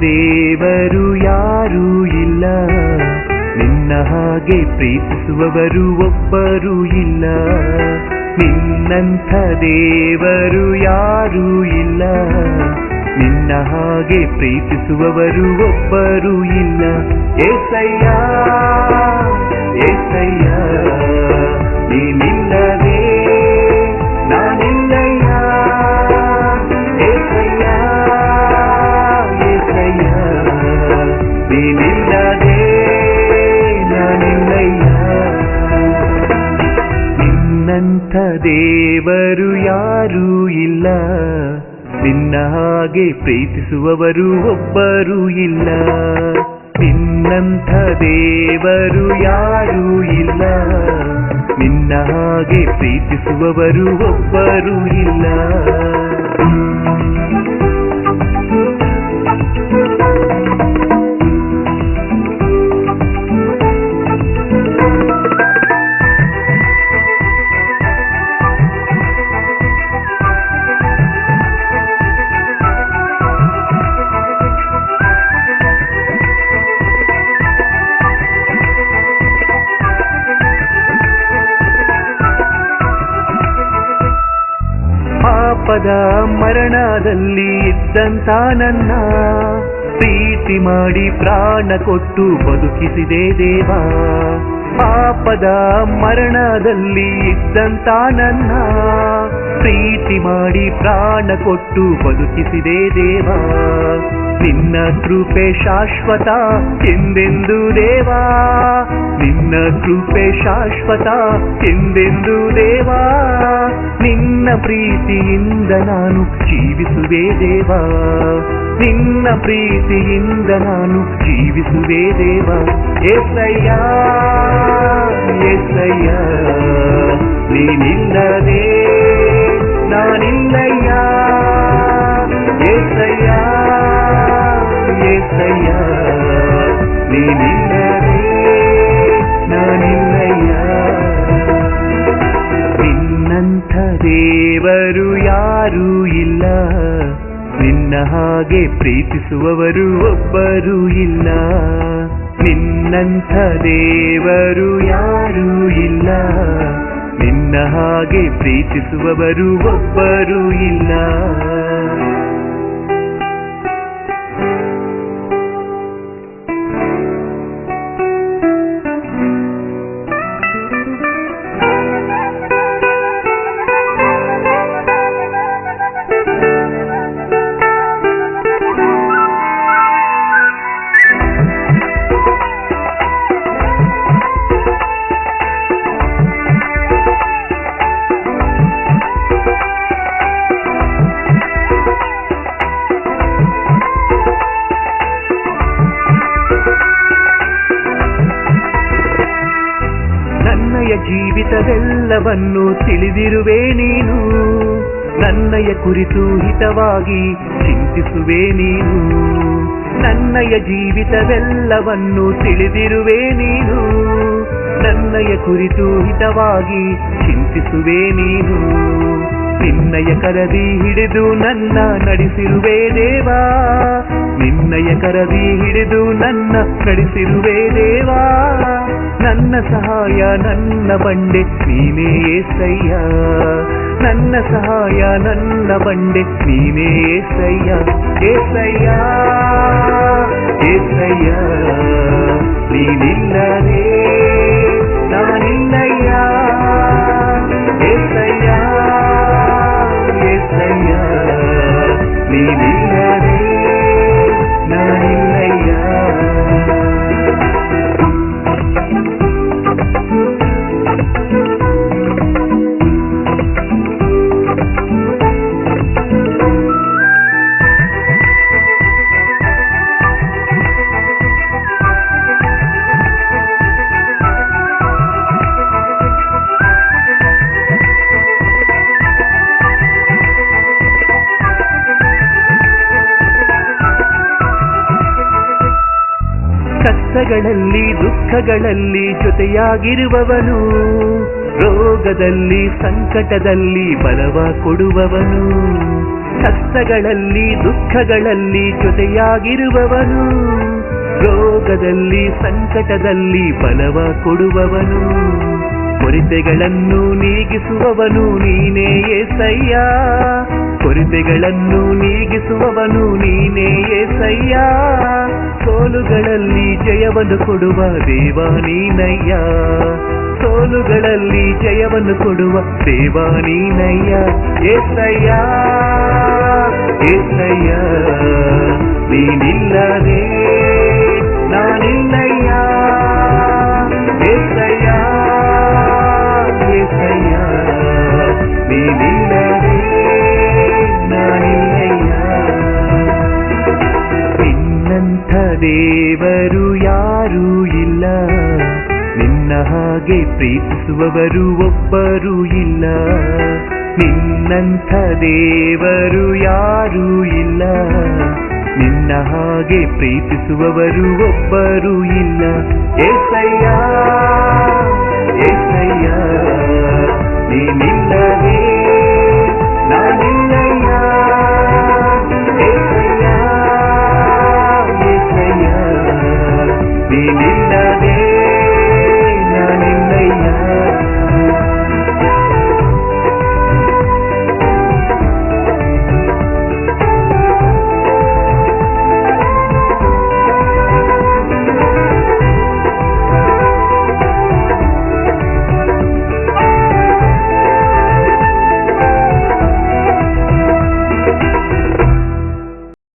ದೇವರು ಯಾರೂ ಇಲ್ಲ, ನಿನ್ನ ಹಾಗೆ ಪ್ರೀತಿಸುವವರು ಒಬ್ಬರೂ ಇಲ್ಲ. ನಿನ್ನಂಥ ದೇವರು ಯಾರೂ ಇಲ್ಲ, ನಿನ್ನ ಹಾಗೆ ಪ್ರೀತಿಸುವವರು ಒಬ್ಬರೂ ಇಲ್ಲ. ಏಸಯ್ಯ ಏಸಯ್ಯ ನೀನಿಲ್ಲದೆ ನಾನಿಲ್ಲಯ್ಯ. ಏಸಯ್ಯ ಏಸಯ್ಯ ನೀನಿಲ್ಲದೆ ನಾನಿಲ್ಲಯ್ಯ. ನಿನ್ನಂಥ ದೇವರು ಯಾರೂ ಇಲ್ಲ, ನಿನ್ನ ಹಾಗೆ ಪ್ರೀತಿಸುವವರು ಒಬ್ಬರೂ ಇಲ್ಲ. ನಿನ್ನಂಥ ದೇವರು ಯಾರೂ ಇಲ್ಲ, ನಿನ್ನ ಹಾಗೆ ಪ್ರೀತಿಸುವವರು ಒಬ್ಬರೂ ಇಲ್ಲ. ಪಾಪದ ಮರಣದಲ್ಲಿ ಇದ್ದಂತ ನನ್ನ ಪ್ರೀತಿ ಮಾಡಿ ಪ್ರಾಣ ಕೊಟ್ಟು ಬದುಕಿಸಿದೆ ದೇವ. ಪಾಪದ ಮರಣದಲ್ಲಿ ಇದ್ದಂತ ನನ್ನ ಪ್ರೀತಿ ಮಾಡಿ ಪ್ರಾಣ ಕೊಟ್ಟು ಬದುಕಿಸಿದೆ ದೇವ. ನಿನ್ನ ಕೃಪೆ ಶಾಶ್ವತ ಎಂದೆಂದು ದೇವಾ, ನಿನ್ನ ಕೃಪೆ ಶಾಶ್ವತ ಎಂದೆಂದು ದೇವಾ. ನಿನ್ನ ಪ್ರೀತಿಯಿಂದ ನಾನು ಜೀವಿಸುವೆ ದೇವಾ, ನಿನ್ನ ಪ್ರೀತಿಯಿಂದ ನಾನು ಜೀವಿಸುವೆ ದೇವಾ. ಏಸಯ್ಯ ಏಸಯ್ಯ ನೀನಿಲ್ಲದೆ ನಾನಿಲ್ಲಯ್ಯ. ಏಸಯ್ಯ ಏಸಯ್ಯ ನೀನಿಲ್ಲದೆ ನಾನಿಲ್ಲಯ್ಯ. ನಿನ್ನಂಥ ದೇವರು ಯಾರೂ ಇಲ್ಲ, ನಿನ್ನ ಹಾಗೆ ಪ್ರೀತಿಸುವವರು ಒಬ್ಬರೂ ಇಲ್ಲ. ನಿನ್ನಂಥ ದೇವರು ಯಾರೂ ಇಲ್ಲ, ನಿನ್ನ ಹಾಗೆ ಪ್ರೀತಿಸುವವರು ಒಬ್ಬರೂ ಇಲ್ಲ. ನನ್ನಯ ಜೀವಿತವೆಲ್ಲವನ್ನು ತಿಳಿದಿರುವೆ ನೀನು, ನನ್ನಯ ಕುರಿತು ಹಿತವಾಗಿ ಚಿಂತಿಸುವೆ ನೀನು. ನನ್ನಯ ಜೀವಿತವೆಲ್ಲವನ್ನು ತಿಳಿದಿರುವೆ ನೀನು, ನನ್ನಯ ಕುರಿತು ಹಿತವಾಗಿ ಚಿಂತಿಸುವೆ ನೀನು. ನಿನ್ನಯ ಕರದಿ ಹಿಡಿದು ನನ್ನ ನಡೆಸಿರುವೆ ದೇವಾ, ನಿನ್ನಯ ಕರದಿ ಹಿಡಿದು ನನ್ನ ನಡೆಸಿರುವೆ ದೇವಾ. ನನ್ನ ಸಹಾಯ ನನ್ನ ಬಂಡೆ ನೀನೇ ಏಸಯ್ಯ, ನನ್ನ ಸಹಾಯ ನನ್ನ ಬಂಡೆ ನೀನೇ ಏಸಯ್ಯ. ಏಸಯ್ಯ ಏಸಯ್ಯ ನೀನಿಲ್ಲದೆ ನಾನಿಲ್ಲಯ್ಯ. ಏಸಯ್ಯ ಏಸಯ್ಯ ನೀನಿಲ್ಲದೆ ನಾನಿಲ್ಲಯ್ಯ. ಕಷ್ಟಗಳಲ್ಲಿ ದುಃಖಗಳಲ್ಲಿ ಜೊತೆಯಾಗಿರುವವನು, ರೋಗದಲ್ಲಿ ಸಂಕಟದಲ್ಲಿ ಬಲವ ಕೊಡುವವನು. ಕಷ್ಟಗಳಲ್ಲಿ ದುಃಖಗಳಲ್ಲಿ ಜೊತೆಯಾಗಿರುವವನು, ರೋಗದಲ್ಲಿ ಸಂಕಟದಲ್ಲಿ ಬಲವ ಕೊಡುವವನು, ಕೊರತೆಗಳನ್ನು ನೀಗಿಸುವವನು ನೀನೇ ಏಸಯ್ಯ, ಕೊರತೆಗಳನ್ನು ನೀಗಿಸುವವನು ನೀನೇ ಏಸಯ್ಯ, ಸೋಲುಗಳಲ್ಲಿ ಜಯವನ್ನು ಕೊಡುವ ದೇವ ನೀನಯ್ಯ, ಸೋಲುಗಳಲ್ಲಿ ಜಯವನ್ನು ಕೊಡುವ ದೇವ ನೀನಯ್ಯ, ಏಸಯ್ಯ ಏಸಯ್ಯ ನೀನಿಲ್ಲದೆ ನಾನಿಲ್ಲಯ್ಯ, ಏಸಯ್ಯ ಏಸಯ್ಯ ನೀನಿಲ್ಲದೆ ನಾನಿಲ್ಲಯ್ಯ. ನಿನ್ನಂಥ ದೇವರು ಯಾರೂ ಇಲ್ಲ, ನಿನ್ನ ಹಾಗೆ ಪ್ರೀತಿಸುವವರು ಒಬ್ಬರೂ ಇಲ್ಲ, ನಿನ್ನಂಥ ದೇವರು ಯಾರೂ ಇಲ್ಲ, ನಿನ್ನ ಹಾಗೆ ಪ್ರೀತಿಸುವವರು ಒಬ್ಬರೂ ಇಲ್ಲ, ಏಸಯ್ಯ ಏಸಯ್ಯ ನೀ